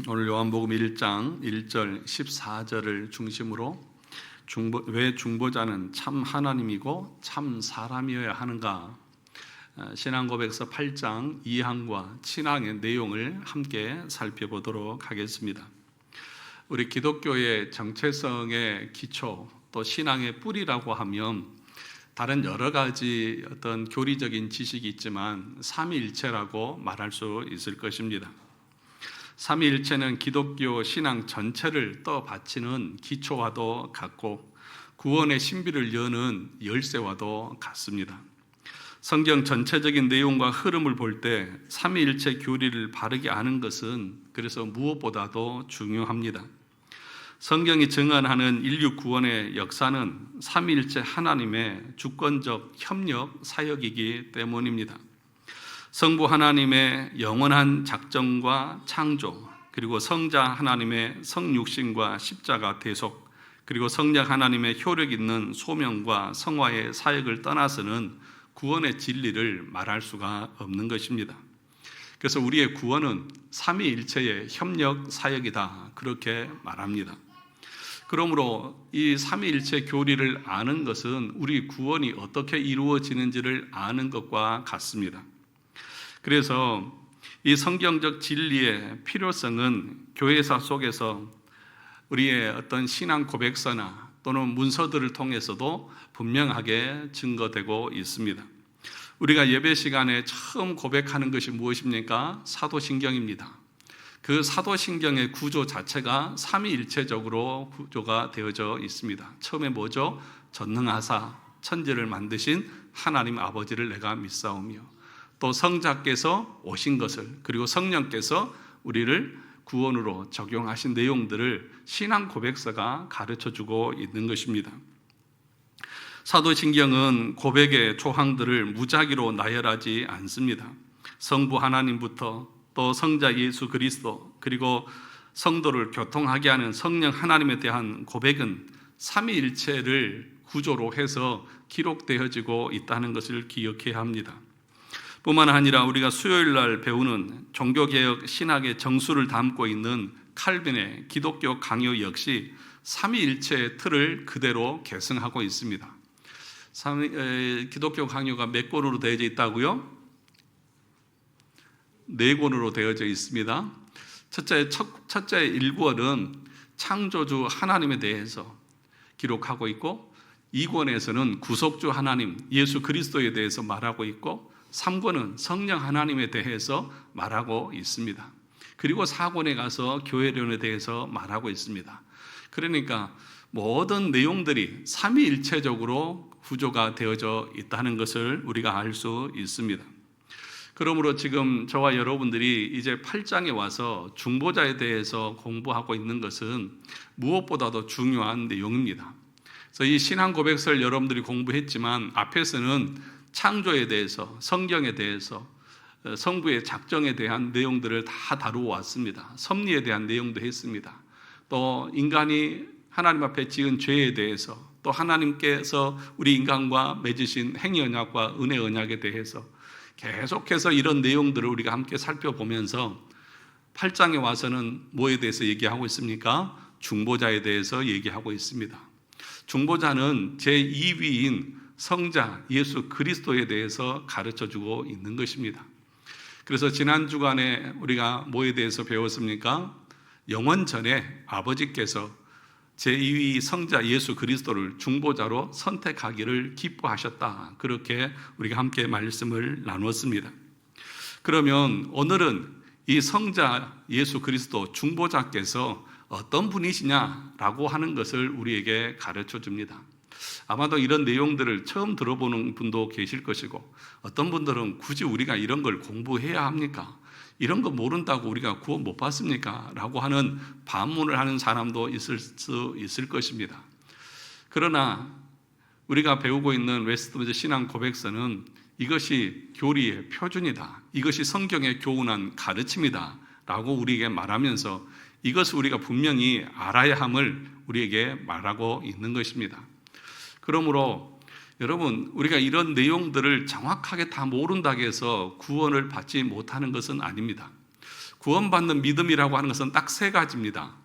오늘 요한복음 1장 1절 14절을 중심으로 왜 중보자는 참 하나님이고 참 사람이어야 하는가, 신앙고백서 8장 2항과 7항의 내용을 함께 살펴보도록 하겠습니다. 우리 기독교의 정체성의 기초 또 신앙의 뿌리라고 하면 다른 여러 가지 어떤 교리적인 지식이 있지만 삼위일체라고 말할 수 있을 것입니다. 삼위일체는 기독교 신앙 전체를 떠받치는 기초와도 같고 구원의 신비를 여는 열쇠와도 같습니다. 성경 전체적인 내용과 흐름을 볼 때 삼위일체 교리를 바르게 아는 것은 그래서 무엇보다도 중요합니다. 성경이 증언하는 인류 구원의 역사는 삼위일체 하나님의 주권적 협력 사역이기 때문입니다. 성부 하나님의 영원한 작정과 창조, 그리고 성자 하나님의 성육신과 십자가 대속, 그리고 성령 하나님의 효력 있는 소명과 성화의 사역을 떠나서는 구원의 진리를 말할 수가 없는 것입니다. 그래서 우리의 구원은 삼위일체의 협력 사역이다, 그렇게 말합니다. 그러므로 이 삼위일체 교리를 아는 것은 우리 구원이 어떻게 이루어지는지를 아는 것과 같습니다. 그래서 이 성경적 진리의 필요성은 교회사 속에서 우리의 어떤 신앙 고백서나 또는 문서들을 통해서도 분명하게 증거되고 있습니다. 우리가 예배 시간에 처음 고백하는 것이 무엇입니까? 사도신경입니다. 그 사도신경의 구조 자체가 삼위일체적으로 구조가 되어져 있습니다. 처음에 뭐죠? 전능하사 천지를 만드신 하나님 아버지를 내가 믿사오며, 또 성자께서 오신 것을, 그리고 성령께서 우리를 구원으로 적용하신 내용들을 신앙 고백서가 가르쳐주고 있는 것입니다. 사도신경은 고백의 조항들을 무작위로 나열하지 않습니다. 성부 하나님부터 또 성자 예수 그리스도, 그리고 성도를 교통하게 하는 성령 하나님에 대한 고백은 삼위일체를 구조로 해서 기록되어지고 있다는 것을 기억해야 합니다. 뿐만 아니라 우리가 수요일 날 배우는 종교개혁 신학의 정수를 담고 있는 칼빈의 기독교 강요 역시 삼위일체의 틀을 그대로 계승하고 있습니다. 기독교 강요가 몇 권으로 되어져 있다고요? 4권으로 되어져 있습니다. 첫째 1권은 창조주 하나님에 대해서 기록하고 있고, 2권에서는 구속주 하나님 예수 그리스도에 대해서 말하고 있고, 3권은 성령 하나님에 대해서 말하고 있습니다. 그리고 4권에 가서 교회론에 대해서 말하고 있습니다. 그러니까 모든 내용들이 삼위일체적으로 구조가 되어져 있다는 것을 우리가 알 수 있습니다. 그러므로 지금 저와 여러분들이 이제 8장에 와서 중보자에 대해서 공부하고 있는 것은 무엇보다도 중요한 내용입니다. 그래서 이 신앙 고백서를 여러분들이 공부했지만 앞에서는 창조에 대해서, 성경에 대해서, 성부의 작정에 대한 내용들을 다 다루어 왔습니다. 섭리에 대한 내용도 했습니다. 또 인간이 하나님 앞에 지은 죄에 대해서, 또 하나님께서 우리 인간과 맺으신 행위 언약과 은혜 언약에 대해서 계속해서 이런 내용들을 우리가 함께 살펴보면서 8장에 와서는 뭐에 대해서 얘기하고 있습니까? 중보자에 대해서 얘기하고 있습니다. 중보자는 제2위인 성자 예수 그리스도에 대해서 가르쳐주고 있는 것입니다. 그래서 지난 주간에 우리가 뭐에 대해서 배웠습니까? 영원 전에 아버지께서 제2위 성자 예수 그리스도를 중보자로 선택하기를 기뻐하셨다, 그렇게 우리가 함께 말씀을 나누었습니다. 그러면 오늘은 이 성자 예수 그리스도 중보자께서 어떤 분이시냐라고 하는 것을 우리에게 가르쳐 줍니다. 아마도 이런 내용들을 처음 들어보는 분도 계실 것이고, 어떤 분들은 굳이 우리가 이런 걸 공부해야 합니까? 이런 거 모른다고 우리가 구원 못 받습니까? 라고 하는 반문을 하는 사람도 있을 수 있을 것입니다. 그러나 우리가 배우고 있는 웨스트민스터 신앙 고백서는 이것이 교리의 표준이다, 이것이 성경의 교훈한 가르침이다 라고 우리에게 말하면서 이것을 우리가 분명히 알아야 함을 우리에게 말하고 있는 것입니다. 그러므로 여러분, 우리가 이런 내용들을 정확하게 다 모른다고 해서 구원을 받지 못하는 것은 아닙니다. 구원받는 믿음이라고 하는 것은 딱 세 가지입니다.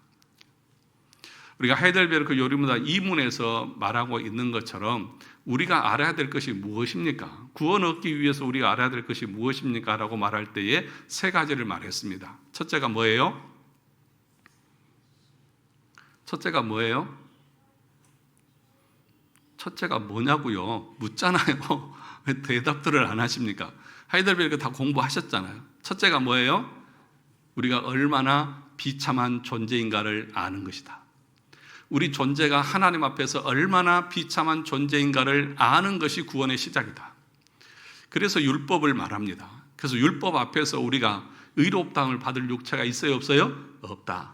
우리가 하이델베르크 요리문화 2문에서 말하고 있는 것처럼 우리가 알아야 될 것이 무엇입니까? 구원 얻기 위해서 우리가 알아야 될 것이 무엇입니까? 라고 말할 때에 세 가지를 말했습니다. 첫째가 뭐예요? 첫째가 뭐예요? 첫째가 뭐냐고요? 묻잖아요. 왜 대답들을 안 하십니까? 하이델베르크 다 공부하셨잖아요. 첫째가 뭐예요? 우리가 얼마나 비참한 존재인가를 아는 것이다. 우리 존재가 하나님 앞에서 얼마나 비참한 존재인가를 아는 것이 구원의 시작이다. 그래서 율법을 말합니다. 그래서 율법 앞에서 우리가 의롭다함을 받을 육체가 있어요, 없어요? 없다.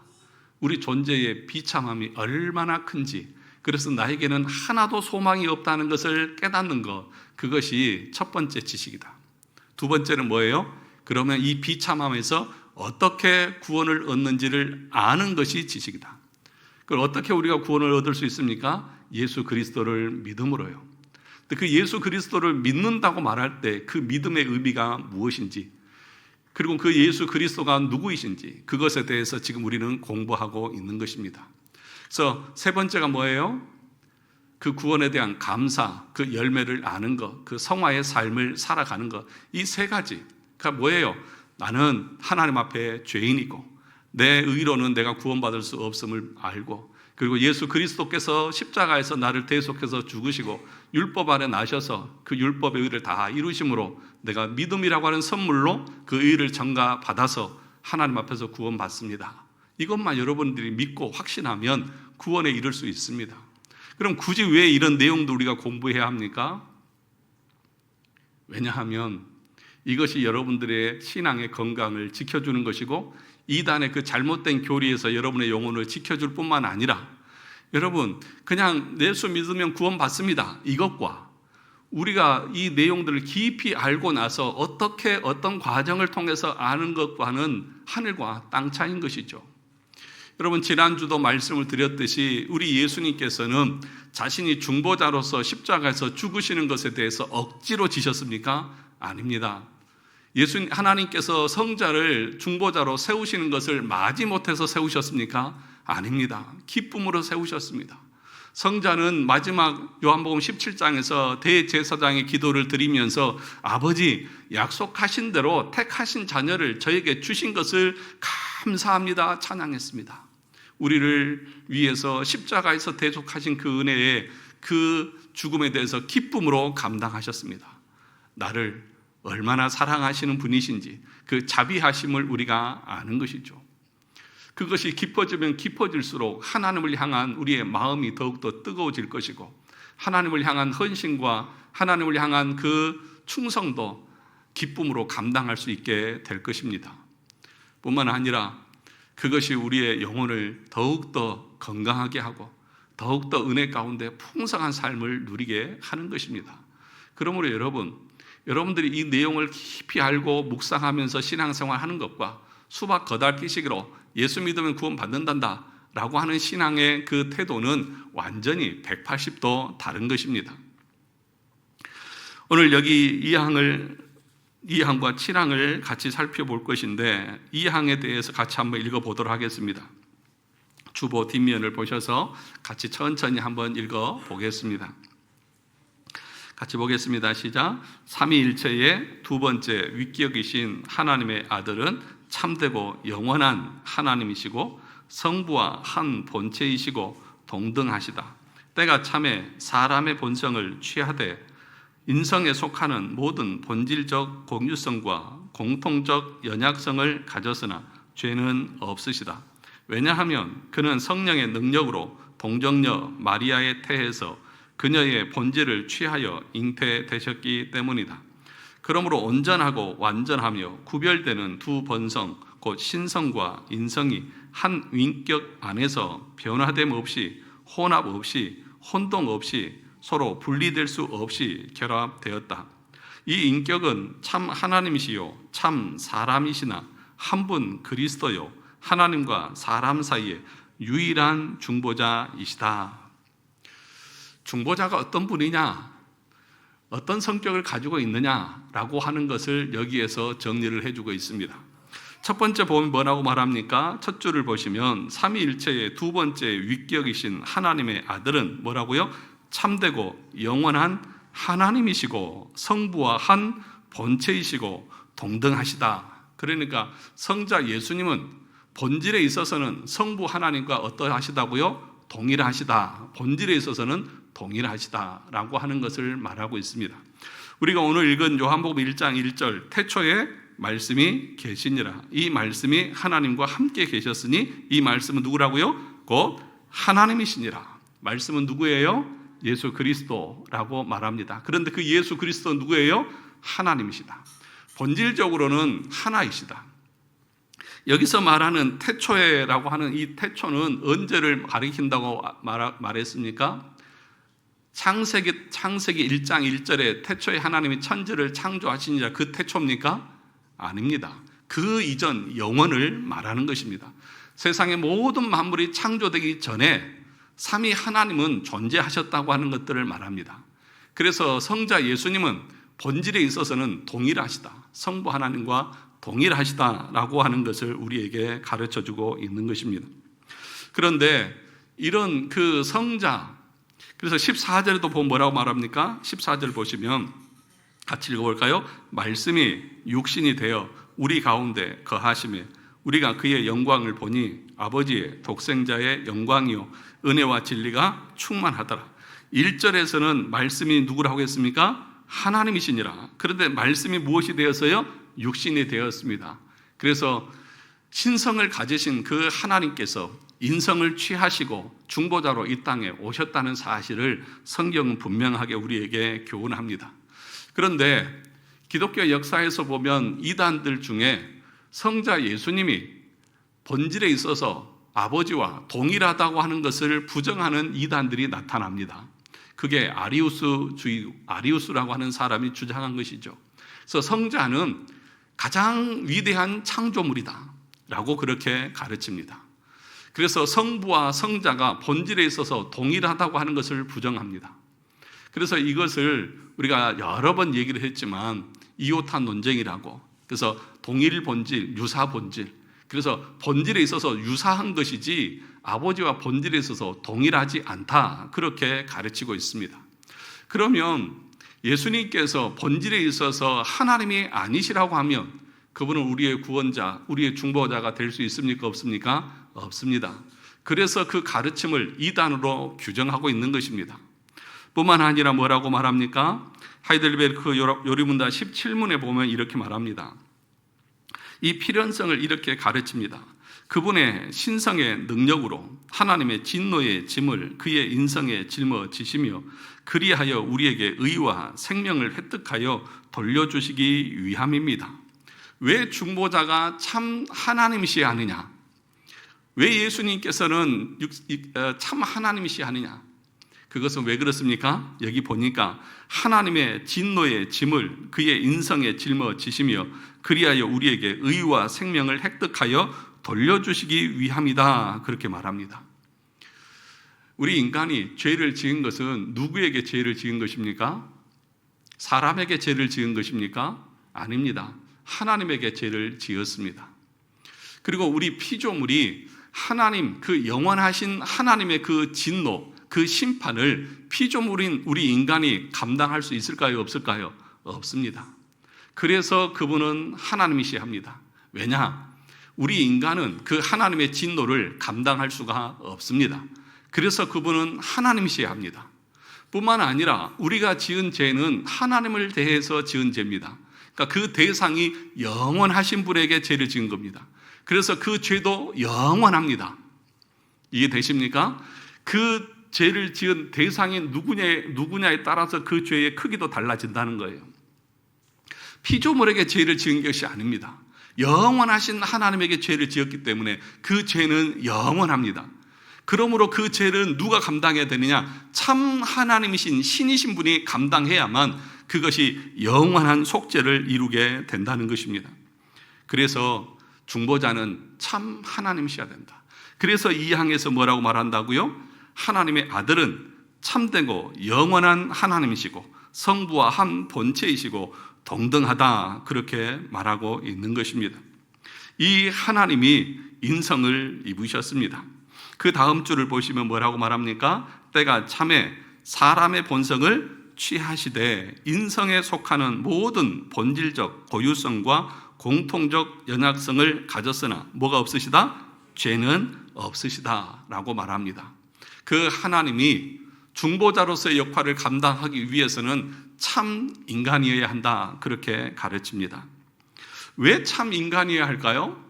우리 존재의 비참함이 얼마나 큰지, 그래서 나에게는 하나도 소망이 없다는 것을 깨닫는 것, 그것이 첫 번째 지식이다. 두 번째는 뭐예요? 그러면 이 비참함에서 어떻게 구원을 얻는지를 아는 것이 지식이다. 그걸 어떻게 우리가 구원을 얻을 수 있습니까? 예수 그리스도를 믿음으로요. 그 예수 그리스도를 믿는다고 말할 때 그 믿음의 의미가 무엇인지, 그리고 그 예수 그리스도가 누구이신지, 그것에 대해서 지금 우리는 공부하고 있는 것입니다. 그래서 세 번째가 뭐예요? 그 구원에 대한 감사, 그 열매를 아는 것, 그 성화의 삶을 살아가는 것, 이 세 가지가 뭐예요? 나는 하나님 앞에 죄인이고 내 의로는 내가 구원받을 수 없음을 알고, 그리고 예수 그리스도께서 십자가에서 나를 대속해서 죽으시고 율법 아래 나셔서 그 율법의 의를 다 이루심으로 내가 믿음이라고 하는 선물로 그 의를 전가받아서 하나님 앞에서 구원받습니다. 이것만 여러분들이 믿고 확신하면 구원에 이를 수 있습니다. 그럼 굳이 왜 이런 내용도 우리가 공부해야 합니까? 왜냐하면 이것이 여러분들의 신앙의 건강을 지켜주는 것이고, 이단의 그 잘못된 교리에서 여러분의 영혼을 지켜줄 뿐만 아니라, 여러분 그냥 예수 믿으면 구원받습니다, 이것과 우리가 이 내용들을 깊이 알고 나서 어떻게 어떤 과정을 통해서 아는 것과는 하늘과 땅 차이인 것이죠. 여러분 지난주도 말씀을 드렸듯이 우리 예수님께서는 자신이 중보자로서 십자가에서 죽으시는 것에 대해서 억지로 지셨습니까? 아닙니다. 하나님께서 성자를 중보자로 세우시는 것을 마지못해서 세우셨습니까? 아닙니다. 기쁨으로 세우셨습니다. 성자는 마지막 요한복음 17장에서 대제사장의 기도를 드리면서 아버지, 약속하신 대로 택하신 자녀를 저에게 주신 것을 감사합니다 찬양했습니다. 우리를 위해서 십자가에서 대속하신 그 은혜에 그 죽음에 대해서 기쁨으로 감당하셨습니다. 나를 얼마나 사랑하시는 분이신지 그 자비하심을 우리가 아는 것이죠. 그것이 깊어지면 깊어질수록 하나님을 향한 우리의 마음이 더욱더 뜨거워질 것이고, 하나님을 향한 헌신과 하나님을 향한 그 충성도 기쁨으로 감당할 수 있게 될 것입니다. 뿐만 아니라 그것이 우리의 영혼을 더욱더 건강하게 하고 더욱더 은혜 가운데 풍성한 삶을 누리게 하는 것입니다. 그러므로 여러분들이 이 내용을 깊이 알고 묵상하면서 신앙생활 하는 것과 수박 거달기식으로 예수 믿으면 구원 받는단다 라고 하는 신앙의 그 태도는 완전히 180도 다른 것입니다. 오늘 여기 2항과 7항을 같이 살펴볼 것인데, 2항에 대해서 같이 한번 읽어보도록 하겠습니다. 주보 뒷면을 보셔서 같이 천천히 한번 읽어보겠습니다. 같이 보겠습니다. 시작. 삼위일체의 두 번째 윗격이신 하나님의 아들은 참되고 영원한 하나님이시고 성부와 한 본체이시고 동등하시다. 때가 참에 사람의 본성을 취하되 인성에 속하는 모든 본질적 공유성과 공통적 연약성을 가졌으나 죄는 없으시다. 왜냐하면 그는 성령의 능력으로 동정녀 마리아의 태에서 그녀의 본질을 취하여 잉태되셨기 때문이다. 그러므로 온전하고 완전하며 구별되는 두 본성, 곧 신성과 인성이 한 인격 안에서 변화됨 없이, 혼합 없이, 혼동 없이, 서로 분리될 수 없이 결합되었다. 이 인격은 참 하나님이시요 참 사람이시나 한 분 그리스도요 하나님과 사람 사이에 유일한 중보자이시다. 중보자가 어떤 분이냐, 어떤 성격을 가지고 있느냐라고 하는 것을 여기에서 정리를 해주고 있습니다. 첫 번째 보면 뭐라고 말합니까? 첫 줄을 보시면 삼위일체의 두 번째 윗격이신 하나님의 아들은 뭐라고요? 참되고 영원한 하나님이시고 성부와 한 본체이시고 동등하시다. 그러니까 성자 예수님은 본질에 있어서는 성부 하나님과 어떠하시다고요? 동일하시다. 본질에 있어서는 동일하시다라고 하는 것을 말하고 있습니다. 우리가 오늘 읽은 요한복음 1장 1절 태초에 말씀이 계시니라. 이 말씀이 하나님과 함께 계셨으니 이 말씀은 누구라고요? 곧 하나님이시니라. 말씀은 누구예요? 예수 그리스도라고 말합니다. 그런데 그 예수 그리스도는 누구예요? 하나님이시다. 본질적으로는 하나이시다. 여기서 말하는 태초에라고 하는 이 태초는 언제를 가리킨다고 말했습니까? 창세기 1장 1절에 태초에 하나님이 천지를 창조하시니라 그 태초입니까? 아닙니다. 그 이전 영원을 말하는 것입니다. 세상의 모든 만물이 창조되기 전에 삼위 하나님은 존재하셨다고 하는 것들을 말합니다. 그래서 성자 예수님은 본질에 있어서는 동일하시다. 성부 하나님과 동일하시다라고 하는 것을 우리에게 가르쳐주고 있는 것입니다. 그런데 이런 그 성자, 그래서 14절에도 보면 뭐라고 말합니까? 14절 보시면 같이 읽어볼까요? 말씀이 육신이 되어 우리 가운데 거하시며 우리가 그의 영광을 보니 아버지의 독생자의 영광이요 은혜와 진리가 충만하더라. 1절에서는 말씀이 누구라고 했습니까? 하나님이시니라. 그런데 말씀이 무엇이 되었어요? 육신이 되었습니다. 그래서 신성을 가지신 그 하나님께서 인성을 취하시고 중보자로 이 땅에 오셨다는 사실을 성경은 분명하게 우리에게 교훈합니다. 그런데 기독교 역사에서 보면 이단들 중에 성자 예수님이 본질에 있어서 아버지와 동일하다고 하는 것을 부정하는 이단들이 나타납니다. 그게 아리우스라고 하는 사람이 주장한 것이죠. 그래서 성자는 가장 위대한 창조물이다 라고 그렇게 가르칩니다. 그래서 성부와 성자가 본질에 있어서 동일하다고 하는 것을 부정합니다. 그래서 이것을 우리가 여러 번 얘기를 했지만 이오타 논쟁이라고, 그래서 동일 본질, 유사 본질, 그래서 본질에 있어서 유사한 것이지 아버지와 본질에 있어서 동일하지 않다, 그렇게 가르치고 있습니다. 그러면 예수님께서 본질에 있어서 하나님이 아니시라고 하면 그분은 우리의 구원자, 우리의 중보자가 될 수 있습니까? 없습니까? 없습니다. 그래서 그 가르침을 이단으로 규정하고 있는 것입니다. 뿐만 아니라 뭐라고 말합니까? 하이델베르크 요리문답 17문에 보면 이렇게 말합니다. 이 필연성을 이렇게 가르칩니다. 그분의 신성의 능력으로 하나님의 진노의 짐을 그의 인성에 짊어지시며 그리하여 우리에게 의와 생명을 획득하여 돌려주시기 위함입니다. 왜 중보자가 참 하나님이시야 하느냐? 왜 예수님께서는 참 하나님이시야 하느냐? 그것은 왜 그렇습니까? 여기 보니까 하나님의 진노의 짐을 그의 인성에 짊어지시며 그리하여 우리에게 의와 생명을 획득하여 돌려주시기 위함이다, 그렇게 말합니다. 우리 인간이 죄를 지은 것은 누구에게 죄를 지은 것입니까? 사람에게 죄를 지은 것입니까? 아닙니다. 하나님에게 죄를 지었습니다. 그리고 우리 피조물이 하나님, 그 영원하신 하나님의 그 진노, 그 심판을 피조물인 우리 인간이 감당할 수 있을까요? 없을까요? 없습니다. 그래서 그분은 하나님이시야 합니다. 왜냐? 우리 인간은 그 하나님의 진노를 감당할 수가 없습니다. 그래서 그분은 하나님이시야 합니다. 뿐만 아니라 우리가 지은 죄는 하나님을 대해서 지은 죄입니다. 그러니까 그 대상이 영원하신 분에게 죄를 지은 겁니다. 그래서 그 죄도 영원합니다. 이해되십니까? 그 죄를 지은 대상이 누구냐에 따라서 그 죄의 크기도 달라진다는 거예요. 피조물에게 죄를 지은 것이 아닙니다. 영원하신 하나님에게 죄를 지었기 때문에 그 죄는 영원합니다. 그러므로 그 죄를 누가 감당해야 되느냐? 참 하나님이신 신이신 분이 감당해야만 그것이 영원한 속죄를 이루게 된다는 것입니다. 그래서 중보자는 참 하나님이셔야 된다. 그래서 이 항에서 뭐라고 말한다고요? 하나님의 아들은 참되고 영원한 하나님이시고 성부와 한 본체이시고 동등하다, 그렇게 말하고 있는 것입니다. 이 하나님이 인성을 입으셨습니다. 그 다음 줄을 보시면 뭐라고 말합니까? 때가 참에 사람의 본성을 취하시되 인성에 속하는 모든 본질적 고유성과 공통적 연약성을 가졌으나 뭐가 없으시다? 죄는 없으시다 라고 말합니다. 그 하나님이 중보자로서의 역할을 감당하기 위해서는 참 인간이어야 한다, 그렇게 가르칩니다. 왜 참 인간이어야 할까요?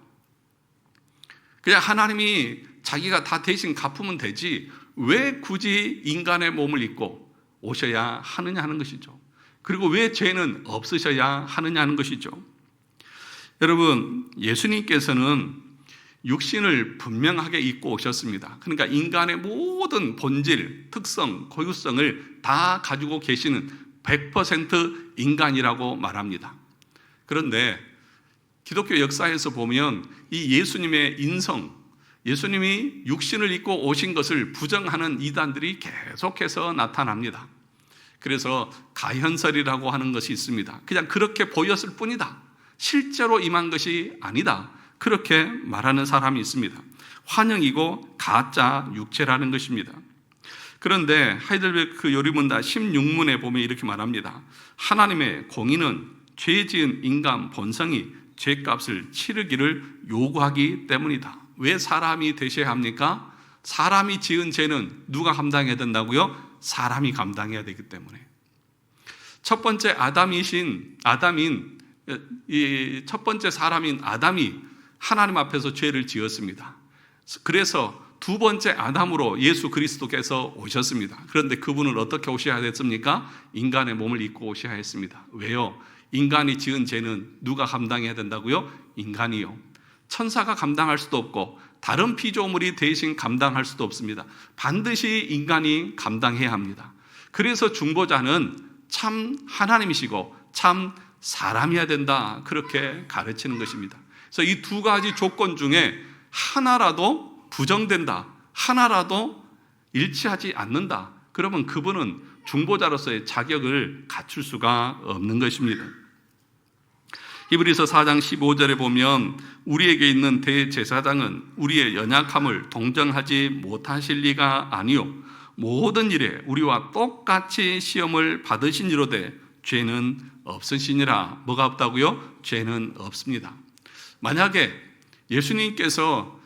그냥 하나님이 자기가 다 대신 갚으면 되지 왜 굳이 인간의 몸을 입고 오셔야 하느냐 하는 것이죠. 그리고 왜 죄는 없으셔야 하느냐 하는 것이죠. 여러분, 예수님께서는 육신을 분명하게 입고 오셨습니다. 그러니까 인간의 모든 본질, 특성, 고유성을 다 가지고 계시는 100% 인간이라고 말합니다. 그런데 기독교 역사에서 보면 이 예수님의 인성, 예수님이 육신을 입고 오신 것을 부정하는 이단들이 계속해서 나타납니다. 그래서 가현설이라고 하는 것이 있습니다. 그냥 그렇게 보였을 뿐이다, 실제로 임한 것이 아니다, 그렇게 말하는 사람이 있습니다. 환영이고 가짜 육체라는 것입니다. 그런데 하이델베르크 요리문답 16문에 보면 이렇게 말합니다. 하나님의 공의는 죄 지은 인간 본성이 죄값을 치르기를 요구하기 때문이다. 왜 사람이 되셔야 합니까? 사람이 지은 죄는 누가 감당해야 된다고요? 사람이 감당해야 되기 때문에. 첫 번째 이 첫 번째 사람인 아담이 하나님 앞에서 죄를 지었습니다. 그래서 두 번째 아담으로 예수 그리스도께서 오셨습니다. 그런데 그분은 어떻게 오셔야 했습니까? 인간의 몸을 입고 오셔야 했습니다. 왜요? 인간이 지은 죄는 누가 감당해야 된다고요? 인간이요. 천사가 감당할 수도 없고 다른 피조물이 대신 감당할 수도 없습니다. 반드시 인간이 감당해야 합니다. 그래서 중보자는 참 하나님이시고 참 사람이어야 된다, 그렇게 가르치는 것입니다. 그래서 이 두 가지 조건 중에 하나라도 부정된다, 하나라도 일치하지 않는다, 그러면 그분은 중보자로서의 자격을 갖출 수가 없는 것입니다. 히브리서 4장 15절에 보면 우리에게 있는 대제사장은 우리의 연약함을 동정하지 못하실 리가 아니요 모든 일에 우리와 똑같이 시험을 받으시니로되 죄는 없으시니라. 뭐가 없다고요? 죄는 없습니다. 만약에 예수님께서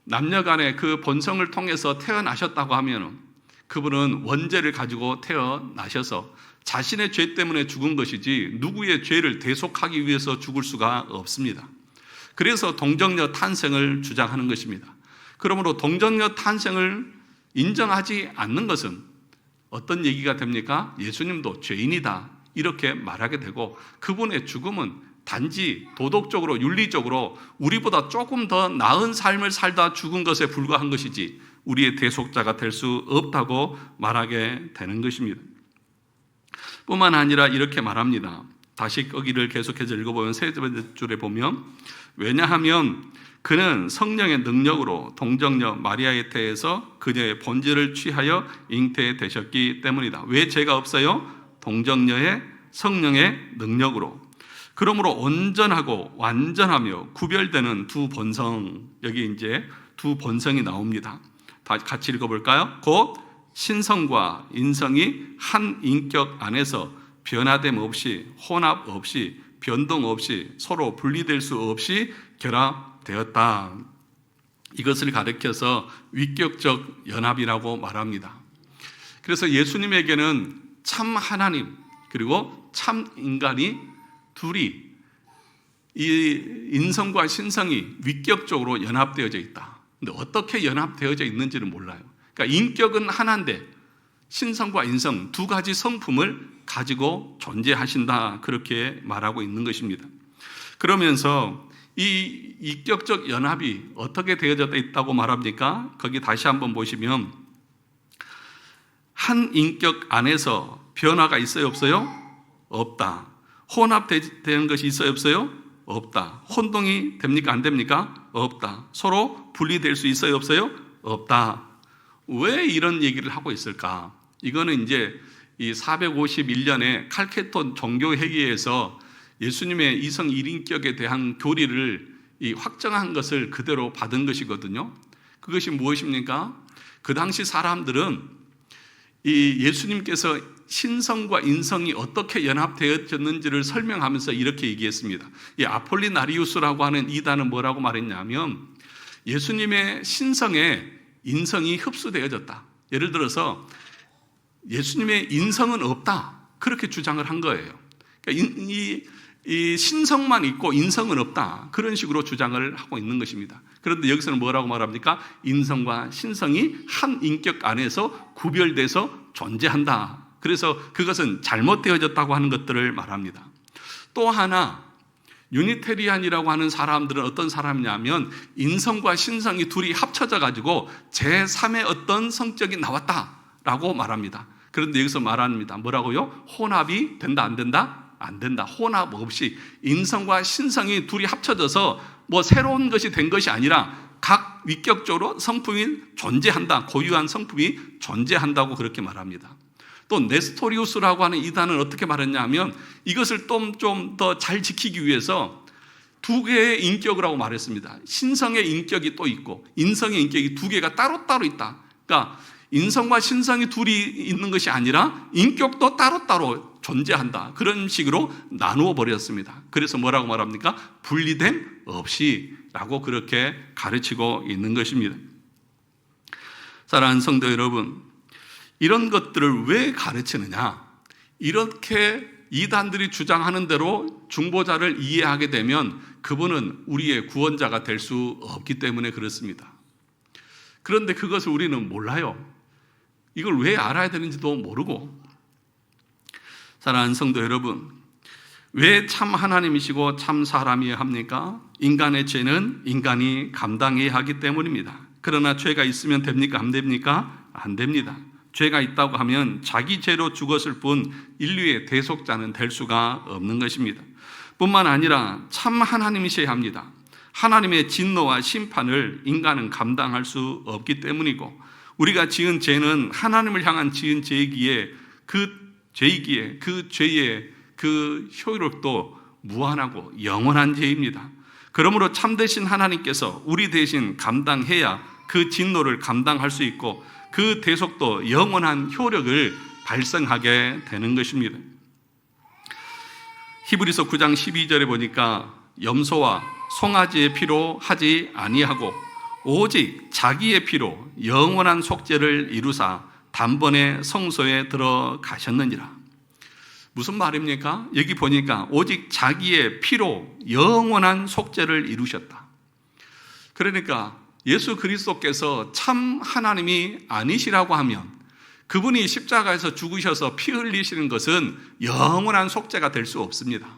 남녀간의 그 본성을 통해서 태어나셨다고 하면 그분은 원죄를 가지고 태어나셔서 자신의 죄 때문에 죽은 것이지 누구의 죄를 대속하기 위해서 죽을 수가 없습니다. 그래서 동정녀 탄생을 주장하는 것입니다. 그러므로 동정녀 탄생을 인정하지 않는 것은 어떤 얘기가 됩니까? 예수님도 죄인이다, 이렇게 말하게 되고 그분의 죽음은 단지 도덕적으로 윤리적으로 우리보다 조금 더 나은 삶을 살다 죽은 것에 불과한 것이지 우리의 대속자가 될 수 없다고 말하게 되는 것입니다. 뿐만 아니라 이렇게 말합니다. 다시 거기를 계속해서 읽어보면 세 번째 줄에 보면 왜냐하면 그는 성령의 능력으로 동정녀 마리아에 태해서 그녀의 본질을 취하여 잉태되셨기 때문이다. 왜 죄가 없어요? 동정녀의 성령의 능력으로. 그러므로 온전하고 완전하며 구별되는 두 본성, 여기 이제 두 본성이 나옵니다. 다 같이 읽어볼까요? 곧 신성과 인성이 한 인격 안에서 변화됨 없이, 혼합 없이, 변동 없이, 서로 분리될 수 없이 결합되었다. 이것을 가리켜서 위격적 연합이라고 말합니다. 그래서 예수님에게는 참 하나님 그리고 참 인간이 둘이 이 인성과 신성이 위격적으로 연합되어져 있다. 근데 어떻게 연합되어져 있는지는 몰라요. 그러니까 인격은 하나인데 신성과 인성 두 가지 성품을 가지고 존재하신다, 그렇게 말하고 있는 것입니다. 그러면서 이 인격적 연합이 어떻게 되어져 있다고 말합니까? 거기 다시 한번 보시면 한 인격 안에서 변화가 있어요, 없어요? 없다. 혼합되는 것이 있어요, 없어요? 없다. 혼동이 됩니까, 안 됩니까? 없다. 서로 분리될 수 있어요, 없어요? 없다. 왜 이런 얘기를 하고 있을까? 이거는 이제 이 451년에 칼케톤 종교회의에서 예수님의 이성 1인격에 대한 교리를 이 확정한 것을 그대로 받은 것이거든요. 그것이 무엇입니까? 그 당시 사람들은 이 예수님께서 신성과 인성이 어떻게 연합되어졌는지를 설명하면서 이렇게 얘기했습니다. 이 아폴리나리우스라고 하는 이단은 뭐라고 말했냐면 예수님의 신성에 인성이 흡수되어졌다. 예를 들어서 예수님의 인성은 없다. 그렇게 주장을 한 거예요. 그러니까 이 신성만 있고 인성은 없다. 그런 식으로 주장을 하고 있는 것입니다. 그런데 여기서는 뭐라고 말합니까? 인성과 신성이 한 인격 안에서 구별돼서 존재한다. 그래서 그것은 잘못되어졌다고 하는 것들을 말합니다. 또 하나 유니테리안이라고 하는 사람들은 어떤 사람이냐면 인성과 신성이 둘이 합쳐져 가지고 제3의 어떤 성격이 나왔다라고 말합니다. 그런데 여기서 말합니다. 뭐라고요? 혼합이 된다 안 된다? 안 된다. 혼합 없이 인성과 신성이 둘이 합쳐져서 뭐 새로운 것이 된 것이 아니라 각 위격적으로 성품이 존재한다. 고유한 성품이 존재한다고 그렇게 말합니다. 또 네스토리우스라고 하는 이단은 어떻게 말했냐면 이것을 좀 더 잘 지키기 위해서 두 개의 인격이라고 말했습니다. 신성의 인격이 또 있고 인성의 인격이 두 개가 따로따로 있다. 그러니까 인성과 신성이 둘이 있는 것이 아니라 인격도 따로따로 존재한다. 그런 식으로 나누어 버렸습니다. 그래서 뭐라고 말합니까? 분리됨 없이 라고 그렇게 가르치고 있는 것입니다. 사랑하는 성도 여러분, 이런 것들을 왜 가르치느냐? 이렇게 이단들이 주장하는 대로 중보자를 이해하게 되면 그분은 우리의 구원자가 될 수 없기 때문에 그렇습니다. 그런데 그것을 우리는 몰라요. 이걸 왜 알아야 되는지도 모르고. 사랑하는 성도 여러분, 왜 참 하나님이시고 참 사람이어야 합니까? 인간의 죄는 인간이 감당해야 하기 때문입니다. 그러나 죄가 있으면 됩니까? 안 됩니까? 안 됩니다. 죄가 있다고 하면 자기 죄로 죽었을 뿐 인류의 대속자는 될 수가 없는 것입니다. 뿐만 아니라 참 하나님이셔야 합니다. 하나님의 진노와 심판을 인간은 감당할 수 없기 때문이고 우리가 지은 죄는 하나님을 향한 지은 죄이기에 그 죄의 그 효력도 무한하고 영원한 죄입니다. 그러므로 참되신 하나님께서 우리 대신 감당해야 그 진노를 감당할 수 있고 그 대속도 영원한 효력을 발생하게 되는 것입니다. 히브리서 9장 12절에 보니까 염소와 송아지의 피로 하지 아니하고 오직 자기의 피로 영원한 속죄를 이루사 단번에 성소에 들어가셨느니라. 무슨 말입니까? 여기 보니까 오직 자기의 피로 영원한 속죄를 이루셨다. 그러니까 예수 그리스도께서 참 하나님이 아니시라고 하면 그분이 십자가에서 죽으셔서 피 흘리시는 것은 영원한 속죄가 될 수 없습니다.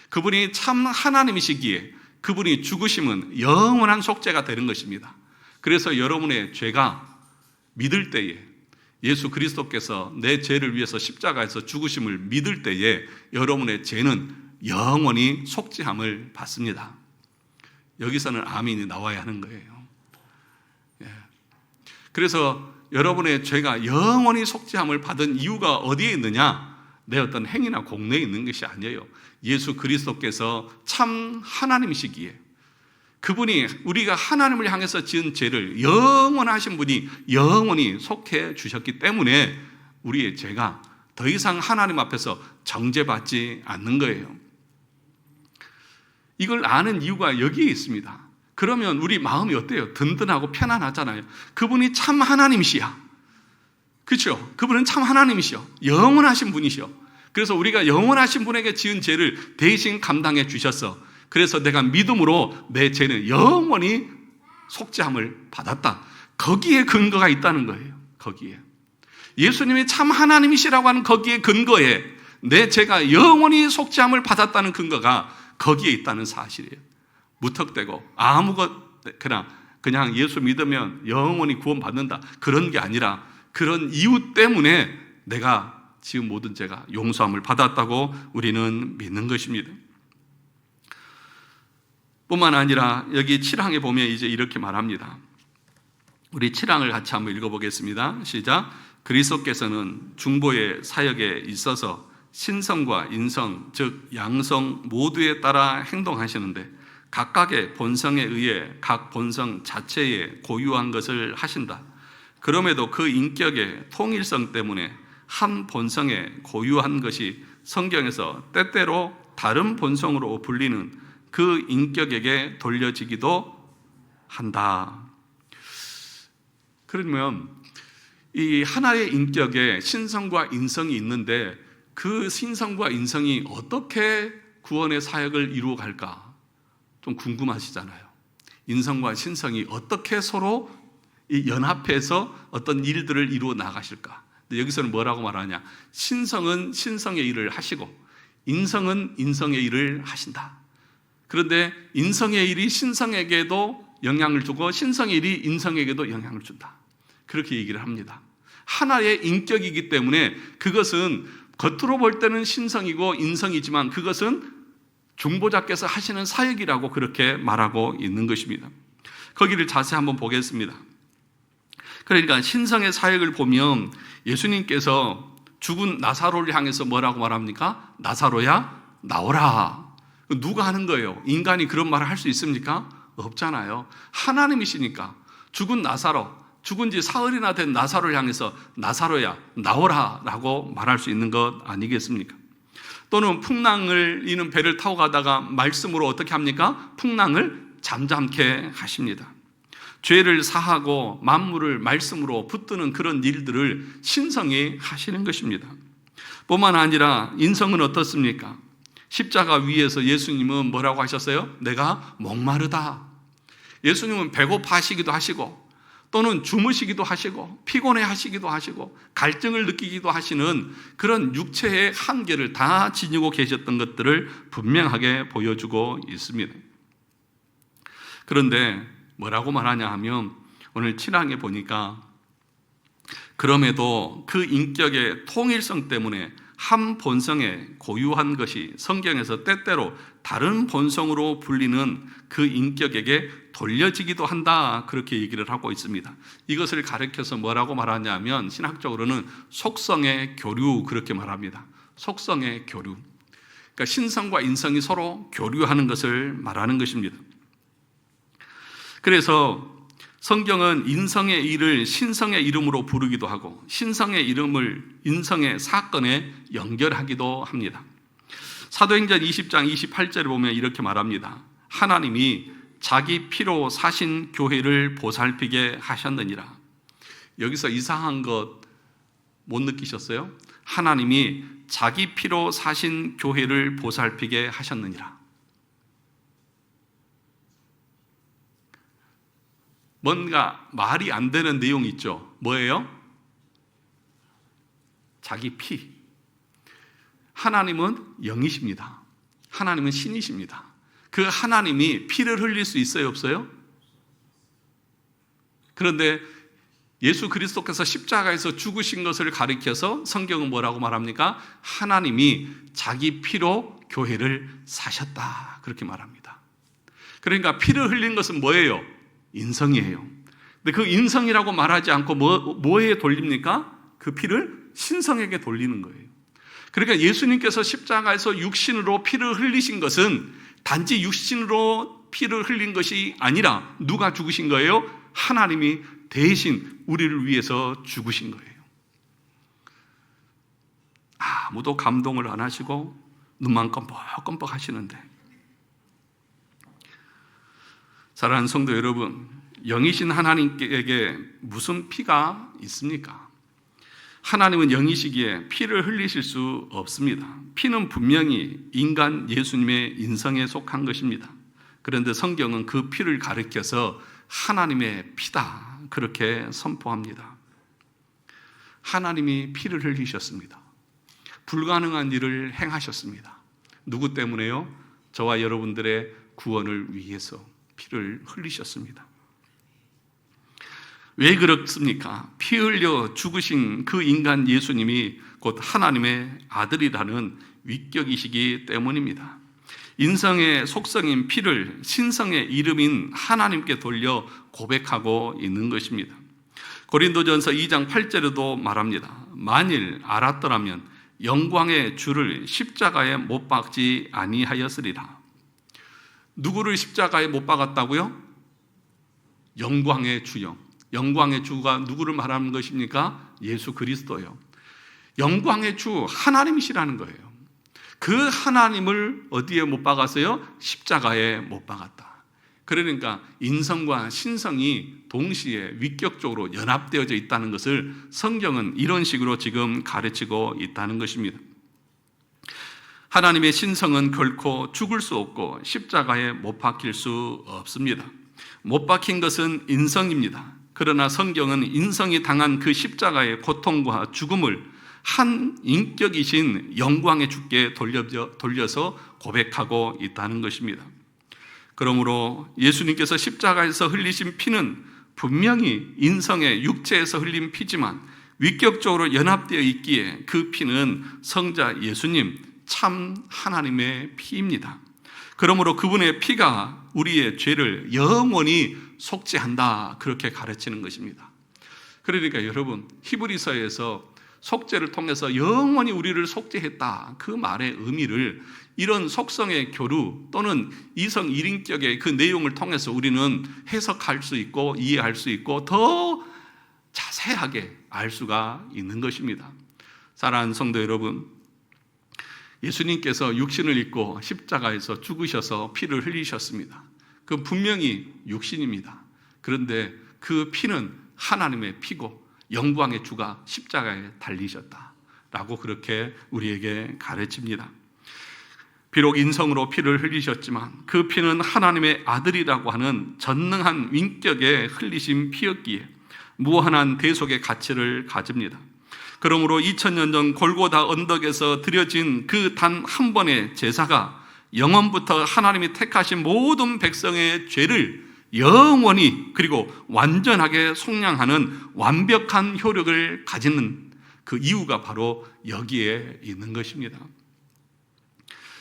그분이 참 하나님이시기에 그분이 죽으심은 영원한 속죄가 되는 것입니다. 그래서 여러분의 죄가 믿을 때에 예수 그리스도께서 내 죄를 위해서 십자가에서 죽으심을 믿을 때에 여러분의 죄는 영원히 속죄함을 받습니다. 여기서는 아멘이 나와야 하는 거예요. 그래서 여러분의 죄가 영원히 속죄함을 받은 이유가 어디에 있느냐? 내 어떤 행위나 공로에 있는 것이 아니에요. 예수 그리스도께서 참 하나님이시기에 그분이 우리가 하나님을 향해서 지은 죄를 영원하신 분이 영원히 속해 주셨기 때문에 우리의 죄가 더 이상 하나님 앞에서 정죄받지 않는 거예요. 이걸 아는 이유가 여기에 있습니다. 그러면 우리 마음이 어때요? 든든하고 편안하잖아요. 그분이 참 하나님이시야. 그렇죠? 그분은 참 하나님이시여. 영원하신 분이시여. 그래서 우리가 영원하신 분에게 지은 죄를 대신 감당해 주셨어. 그래서 내가 믿음으로 내 죄는 영원히 속죄함을 받았다. 거기에 근거가 있다는 거예요. 거기에. 예수님이 참 하나님이시라고 하는 거기에 근거에 내 죄가 영원히 속죄함을 받았다는 근거가 거기에 있다는 사실이에요. 무턱대고 그냥 예수 믿으면 영원히 구원받는다. 그런 게 아니라 그런 이유 때문에 내가 지은 모든 죄가 용서함을 받았다고 우리는 믿는 것입니다. 뿐만 아니라 여기 7항에 보면 이제 이렇게 말합니다. 우리 7항을 같이 한번 읽어보겠습니다. 시작. 그리스도께서는 중보의 사역에 있어서 신성과 인성, 즉 양성 모두에 따라 행동하시는데 각각의 본성에 의해 각 본성 자체에 고유한 것을 하신다. 그럼에도 그 인격의 통일성 때문에 한 본성에 고유한 것이 성경에서 때때로 다른 본성으로 불리는 그 인격에게 돌려지기도 한다. 그러면 이 하나의 인격에 신성과 인성이 있는데 그 신성과 인성이 어떻게 구원의 사역을 이루어 갈까? 좀 궁금하시잖아요. 인성과 신성이 어떻게 서로 연합해서 어떤 일들을 이루어 나가실까? 근데 여기서는 뭐라고 말하냐? 신성은 신성의 일을 하시고 인성은 인성의 일을 하신다. 그런데 인성의 일이 신성에게도 영향을 주고 신성의 일이 인성에게도 영향을 준다. 그렇게 얘기를 합니다. 하나의 인격이기 때문에 그것은 겉으로 볼 때는 신성이고 인성이지만 그것은 중보자께서 하시는 사역이라고 그렇게 말하고 있는 것입니다. 거기를 자세히 한번 보겠습니다. 그러니까 신성의 사역을 보면 예수님께서 죽은 나사로를 향해서 뭐라고 말합니까? 나사로야 나오라. 누가 하는 거예요? 인간이 그런 말을 할 수 있습니까? 없잖아요. 하나님이시니까 죽은 나사로, 죽은 지 사흘이나 된 나사로를 향해서 나사로야 나오라 라고 말할 수 있는 것 아니겠습니까? 또는 풍랑을 이는 배를 타고 가다가 말씀으로 어떻게 합니까? 풍랑을 잠잠케 하십니다. 죄를 사하고 만물을 말씀으로 붙드는 그런 일들을 신성이 하시는 것입니다. 뿐만 아니라 인성은 어떻습니까? 십자가 위에서 예수님은 뭐라고 하셨어요? 내가 목마르다. 예수님은 배고파하시기도 하시고 또는 주무시기도 하시고 피곤해 하시기도 하시고 갈증을 느끼기도 하시는 그런 육체의 한계를 다 지니고 계셨던 것들을 분명하게 보여주고 있습니다. 그런데 뭐라고 말하냐 하면 오늘 7장에 보니까 그럼에도 그 인격의 통일성 때문에 한 본성에 고유한 것이 성경에서 때때로 다른 본성으로 불리는 그 인격에게 돌려지기도 한다, 그렇게 얘기를 하고 있습니다. 이것을 가르쳐서 뭐라고 말하냐면 신학적으로는 속성의 교류, 그렇게 말합니다. 속성의 교류. 그러니까 신성과 인성이 서로 교류하는 것을 말하는 것입니다. 그래서 성경은 인성의 일을 신성의 이름으로 부르기도 하고 신성의 이름을 인성의 사건에 연결하기도 합니다. 사도행전 20장 28절을 보면 이렇게 말합니다. 하나님이 자기 피로 사신 교회를 보살피게 하셨느니라. 여기서 이상한 것 못 느끼셨어요? 하나님이 자기 피로 사신 교회를 보살피게 하셨느니라. 뭔가 말이 안 되는 내용이 있죠. 뭐예요? 자기 피. 하나님은 영이십니다. 하나님은 신이십니다. 그 하나님이 피를 흘릴 수 있어요, 없어요? 그런데 예수 그리스도께서 십자가에서 죽으신 것을 가리켜서 성경은 뭐라고 말합니까? 하나님이 자기 피로 교회를 사셨다, 그렇게 말합니다. 그러니까 피를 흘린 것은 뭐예요? 인성이에요. 근데 그 인성이라고 말하지 않고 뭐에 돌립니까? 그 피를 신성에게 돌리는 거예요. 그러니까 예수님께서 십자가에서 육신으로 피를 흘리신 것은 단지 육신으로 피를 흘린 것이 아니라 누가 죽으신 거예요? 하나님이 대신 우리를 위해서 죽으신 거예요. 아무도 감동을 안 하시고 눈만 껌뻑껌뻑 하시는데, 사랑하는 성도 여러분, 영이신 하나님께 무슨 피가 있습니까? 하나님은 영이시기에 피를 흘리실 수 없습니다. 피는 분명히 인간 예수님의 인성에 속한 것입니다. 그런데 성경은 그 피를 가리켜서 하나님의 피다, 그렇게 선포합니다. 하나님이 피를 흘리셨습니다. 불가능한 일을 행하셨습니다. 누구 때문에요? 저와 여러분들의 구원을 위해서 피를 흘리셨습니다. 왜 그렇습니까? 피 흘려 죽으신 그 인간 예수님이 곧 하나님의 아들이라는 위격이시기 때문입니다. 인성의 속성인 피를 신성의 이름인 하나님께 돌려 고백하고 있는 것입니다. 고린도전서 2장 8절에도 말합니다. 만일 알았더라면 영광의 주를 십자가에 못 박지 아니하였으리라. 누구를 십자가에 못 박았다고요? 영광의 주요. 영광의 주가 누구를 말하는 것입니까? 예수 그리스도요. 영광의 주 하나님이시라는 거예요. 그 하나님을 어디에 못 박았어요? 십자가에 못 박았다. 그러니까 인성과 신성이 동시에 위격적으로 연합되어져 있다는 것을 성경은 이런 식으로 지금 가르치고 있다는 것입니다. 하나님의 신성은 결코 죽을 수 없고 십자가에 못 박힐 수 없습니다. 못 박힌 것은 인성입니다. 그러나 성경은 인성이 당한 그 십자가의 고통과 죽음을 한 인격이신 영광의 주께 돌려서 고백하고 있다는 것입니다. 그러므로 예수님께서 십자가에서 흘리신 피는 분명히 인성의 육체에서 흘린 피지만 위격적으로 연합되어 있기에 그 피는 성자 예수님 참 하나님의 피입니다. 그러므로 그분의 피가 우리의 죄를 영원히 속죄한다, 그렇게 가르치는 것입니다. 그러니까 여러분, 히브리서에서 속죄를 통해서 영원히 우리를 속죄했다, 그 말의 의미를 이런 속성의 교류 또는 이성 일인격의 그 내용을 통해서 우리는 해석할 수 있고 이해할 수 있고 더 자세하게 알 수가 있는 것입니다. 사랑하는 성도 여러분, 예수님께서 육신을 입고 십자가에서 죽으셔서 피를 흘리셨습니다. 그 분명히 육신입니다. 그런데 그 피는 하나님의 피고 영광의 주가 십자가에 달리셨다라고 그렇게 우리에게 가르칩니다. 비록 인성으로 피를 흘리셨지만 그 피는 하나님의 아들이라고 하는 전능한 인격에 흘리신 피였기에 무한한 대속의 가치를 가집니다. 그러므로 2000년 전 골고다 언덕에서 드려진 그 단 한 번의 제사가 영원부터 하나님이 택하신 모든 백성의 죄를 영원히 그리고 완전하게 속량하는 완벽한 효력을 가지는 그 이유가 바로 여기에 있는 것입니다.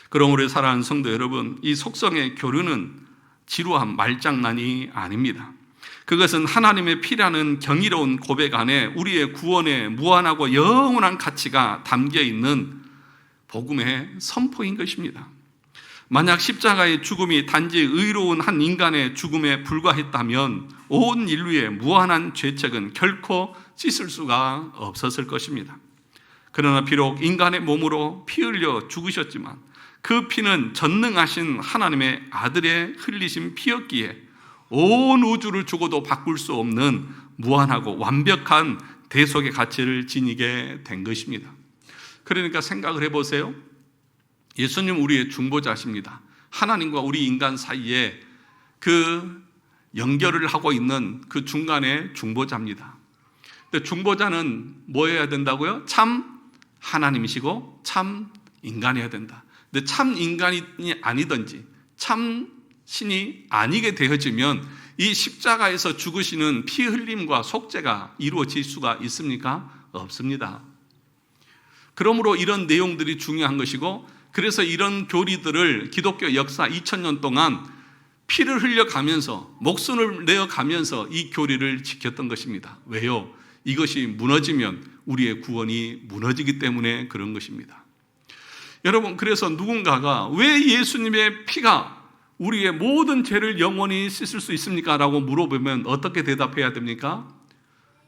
그러므로 사랑하는 성도 여러분, 이 속성의 교류는 지루한 말장난이 아닙니다. 그것은 하나님의 피라는 경이로운 고백 안에 우리의 구원의 무한하고 영원한 가치가 담겨 있는 복음의 선포인 것입니다. 만약 십자가의 죽음이 단지 의로운 한 인간의 죽음에 불과했다면 온 인류의 무한한 죄책은 결코 씻을 수가 없었을 것입니다. 그러나 비록 인간의 몸으로 피 흘려 죽으셨지만 그 피는 전능하신 하나님의 아들의 흘리신 피였기에 온 우주를 죽어도 바꿀 수 없는 무한하고 완벽한 대속의 가치를 지니게 된 것입니다. 그러니까 생각을 해보세요. 예수님 우리의 중보자십니다. 하나님과 우리 인간 사이에 그 연결을 하고 있는 그 중간에 중보자입니다. 근데 중보자는 뭐 해야 된다고요? 참 하나님이시고 참 인간이어야 된다. 근데 참 인간이 아니든지 참 신이 아니게 되어지면 이 십자가에서 죽으시는 피 흘림과 속죄가 이루어질 수가 있습니까? 없습니다. 그러므로 이런 내용들이 중요한 것이고, 그래서 이런 교리들을 기독교 역사 2000년 동안 피를 흘려가면서 목숨을 내어가면서 이 교리를 지켰던 것입니다. 왜요? 이것이 무너지면 우리의 구원이 무너지기 때문에 그런 것입니다. 여러분, 그래서 누군가가 왜 예수님의 피가 우리의 모든 죄를 영원히 씻을 수 있습니까? 라고 물어보면 어떻게 대답해야 됩니까?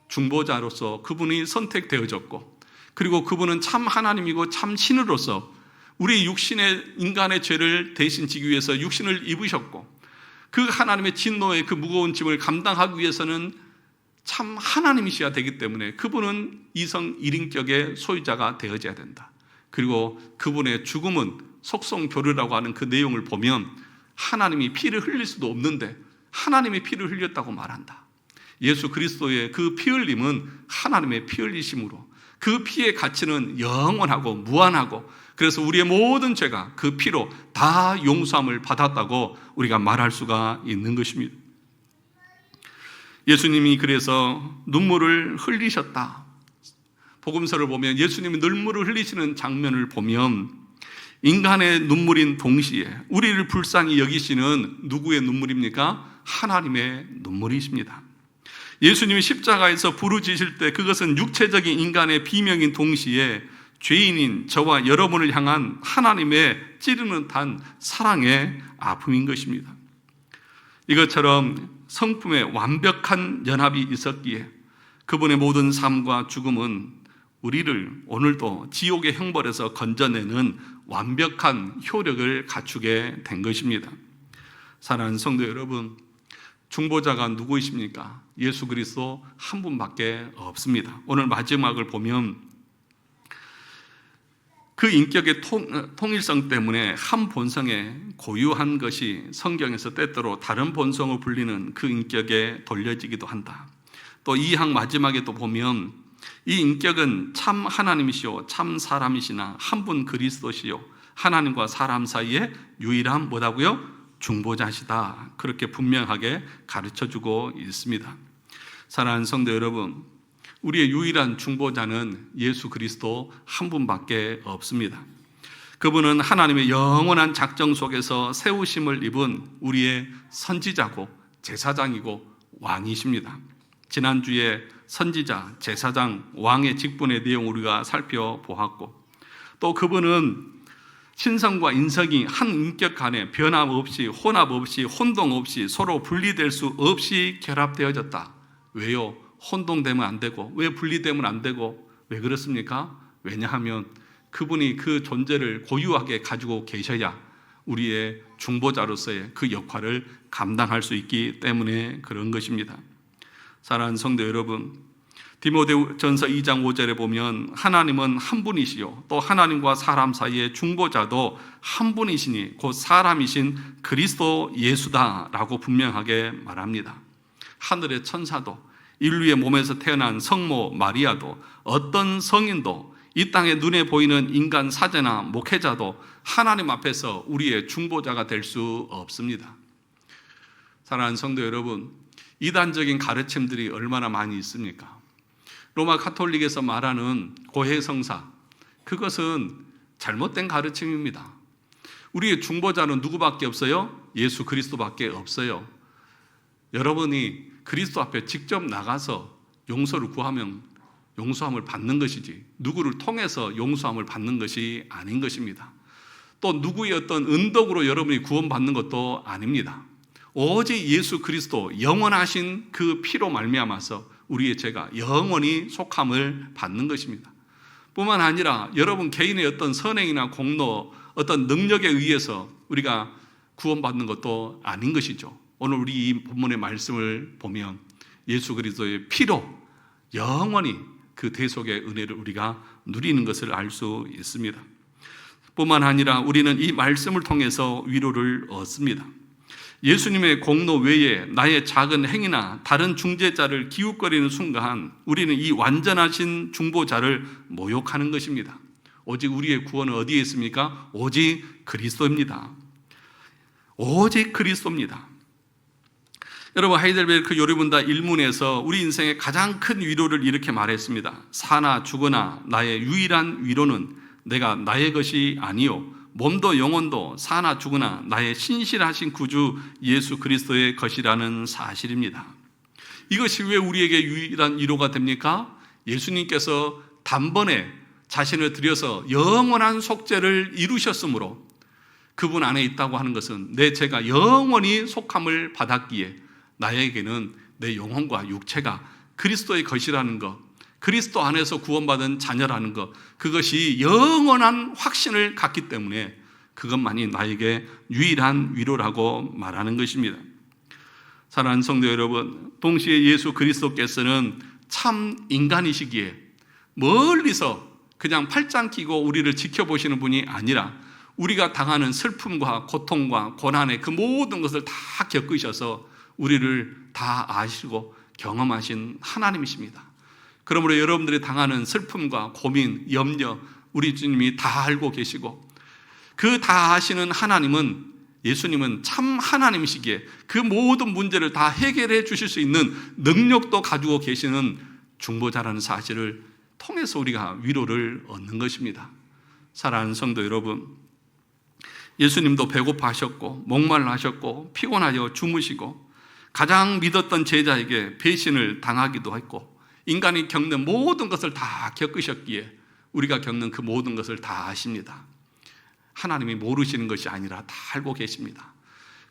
중보자로서 그분이 선택되어졌고, 그리고 그분은 참 하나님이고 참 신으로서 우리 육신의 인간의 죄를 대신 지기 위해서 육신을 입으셨고, 그 하나님의 진노의 그 무거운 짐을 감당하기 위해서는 참 하나님이셔야 되기 때문에 그분은 이성 일인격의 소유자가 되어져야 된다. 그리고 그분의 죽음은 속성교류라고 하는 그 내용을 보면 하나님이 피를 흘릴 수도 없는데 하나님이 피를 흘렸다고 말한다. 예수 그리스도의 그 피 흘림은 하나님의 피 흘리심으로 그 피의 가치는 영원하고 무한하고, 그래서 우리의 모든 죄가 그 피로 다 용서함을 받았다고 우리가 말할 수가 있는 것입니다. 예수님이 그래서 눈물을 흘리셨다. 복음서를 보면 예수님이 눈물을 흘리시는 장면을 보면 인간의 눈물인 동시에 우리를 불쌍히 여기시는 누구의 눈물입니까? 하나님의 눈물이십니다. 예수님이 십자가에서 부르짖으실 때 그것은 육체적인 인간의 비명인 동시에 죄인인 저와 여러분을 향한 하나님의 찌르는 단 사랑의 아픔인 것입니다. 이것처럼 성품의 완벽한 연합이 있었기에 그분의 모든 삶과 죽음은 우리를 오늘도 지옥의 형벌에서 건져내는 완벽한 효력을 갖추게 된 것입니다. 사랑하는 성도 여러분, 중보자가 누구이십니까? 예수 그리스도 한 분밖에 없습니다. 오늘 마지막을 보면 그 인격의 통일성 때문에 한 본성에 고유한 것이 성경에서 때때로 다른 본성을 불리는 그 인격에 돌려지기도 한다. 또 이 학 마지막에 또 보면 이 인격은 참 하나님이시오 참 사람이시나 한 분 그리스도시요 하나님과 사람 사이에 유일한 뭐라고요? 중보자시다. 그렇게 분명하게 가르쳐주고 있습니다. 사랑하는 성도 여러분, 우리의 유일한 중보자는 예수 그리스도 한 분밖에 없습니다. 그분은 하나님의 영원한 작정 속에서 세우심을 입은 우리의 선지자고 제사장이고 왕이십니다. 지난주에 선지자, 제사장, 왕의 직분의 내용 우리가 살펴보았고, 또 그분은 신성과 인성이 한 인격 간에 변함 없이 혼합 없이 혼동 없이 서로 분리될 수 없이 결합되어졌다. 왜요? 혼동되면 안 되고, 왜 분리되면 안 되고, 왜 그렇습니까? 왜냐하면 그분이 그 존재를 고유하게 가지고 계셔야 우리의 중보자로서의 그 역할을 감당할 수 있기 때문에 그런 것입니다. 사랑하는 성도 여러분, 디모데전서 2장 5절에 보면 하나님은 한 분이시요 또 하나님과 사람 사이의 중보자도 한 분이시니 곧 사람이신 그리스도 예수다라고 분명하게 말합니다. 하늘의 천사도 인류의 몸에서 태어난 성모 마리아도 어떤 성인도 이 땅에 눈에 보이는 인간 사제나 목회자도 하나님 앞에서 우리의 중보자가 될 수 없습니다. 사랑하는 성도 여러분, 이단적인 가르침들이 얼마나 많이 있습니까? 로마 가톨릭에서 말하는 고해성사, 그것은 잘못된 가르침입니다. 우리의 중보자는 누구밖에 없어요? 예수 그리스도밖에 없어요. 여러분이 그리스도 앞에 직접 나가서 용서를 구하면 용서함을 받는 것이지 누구를 통해서 용서함을 받는 것이 아닌 것입니다. 또 누구의 어떤 은덕으로 여러분이 구원받는 것도 아닙니다. 오직 예수 그리스도 영원하신 그 피로 말미암아서 우리의 죄가 영원히 속함을 받는 것입니다. 뿐만 아니라 여러분 개인의 어떤 선행이나 공로, 어떤 능력에 의해서 우리가 구원받는 것도 아닌 것이죠. 오늘 우리 이 본문의 말씀을 보면 예수 그리스도의 피로 영원히 그 대속의 은혜를 우리가 누리는 것을 알 수 있습니다. 뿐만 아니라 우리는 이 말씀을 통해서 위로를 얻습니다. 예수님의 공로 외에 나의 작은 행위나 다른 중재자를 기웃거리는 순간 우리는 이 완전하신 중보자를 모욕하는 것입니다. 오직 우리의 구원은 어디에 있습니까? 오직 그리스도입니다. 오직 그리스도입니다. 여러분, 하이델베르크 요리문다 일문에서 우리 인생의 가장 큰 위로를 이렇게 말했습니다. 사나 죽으나 나의 유일한 위로는 내가 나의 것이 아니요 몸도 영혼도 사나 죽으나 나의 신실하신 구주 예수 그리스도의 것이라는 사실입니다. 이것이 왜 우리에게 유일한 위로가 됩니까? 예수님께서 단번에 자신을 들여서 영원한 속죄를 이루셨으므로 그분 안에 있다고 하는 것은 내 죄가 영원히 속함을 받았기에 나에게는 내 영혼과 육체가 그리스도의 것이라는 것, 그리스도 안에서 구원받은 자녀라는 것, 그것이 영원한 확신을 갖기 때문에 그것만이 나에게 유일한 위로라고 말하는 것입니다. 사랑하는 성도 여러분, 동시에 예수 그리스도께서는 참 인간이시기에 멀리서 그냥 팔짱 끼고 우리를 지켜보시는 분이 아니라 우리가 당하는 슬픔과 고통과 고난의 그 모든 것을 다 겪으셔서 우리를 다 아시고 경험하신 하나님이십니다. 그러므로 여러분들이 당하는 슬픔과 고민, 염려 우리 주님이 다 알고 계시고 그 다 아시는 하나님은, 예수님은 참 하나님이시기에 그 모든 문제를 다 해결해 주실 수 있는 능력도 가지고 계시는 중보자라는 사실을 통해서 우리가 위로를 얻는 것입니다. 사랑하는 성도 여러분, 예수님도 배고파하셨고 목말라하셨고 피곤하여 주무시고 가장 믿었던 제자에게 배신을 당하기도 했고 인간이 겪는 모든 것을 다 겪으셨기에 우리가 겪는 그 모든 것을 다 아십니다. 하나님이 모르시는 것이 아니라 다 알고 계십니다.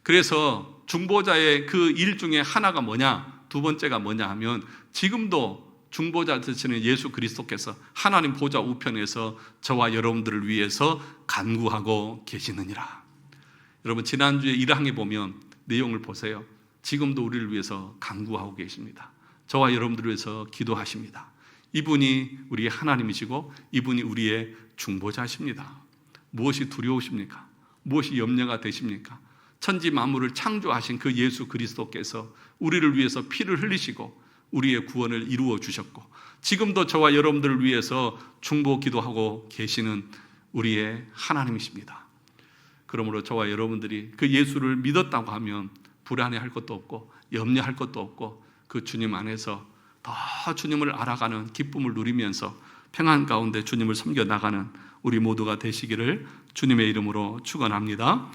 그래서 중보자의 그 일 중에 하나가 뭐냐, 두 번째가 뭐냐 하면 지금도 중보자 되시는 예수 그리스도께서 하나님 보좌 우편에서 저와 여러분들을 위해서 간구하고 계시느니라. 여러분 지난주에 1항에 보면 내용을 보세요. 지금도 우리를 위해서 간구하고 계십니다. 저와 여러분들을 위해서 기도하십니다. 이분이 우리의 하나님이시고 이분이 우리의 중보자십니다. 무엇이 두려우십니까? 무엇이 염려가 되십니까? 천지 만물을 창조하신 그 예수 그리스도께서 우리를 위해서 피를 흘리시고 우리의 구원을 이루어 주셨고 지금도 저와 여러분들을 위해서 중보 기도하고 계시는 우리의 하나님이십니다. 그러므로 저와 여러분들이 그 예수를 믿었다고 하면 불안해할 것도 없고 염려할 것도 없고 그 주님 안에서 더 주님을 알아가는 기쁨을 누리면서 평안 가운데 주님을 섬겨 나가는 우리 모두가 되시기를 주님의 이름으로 축원합니다.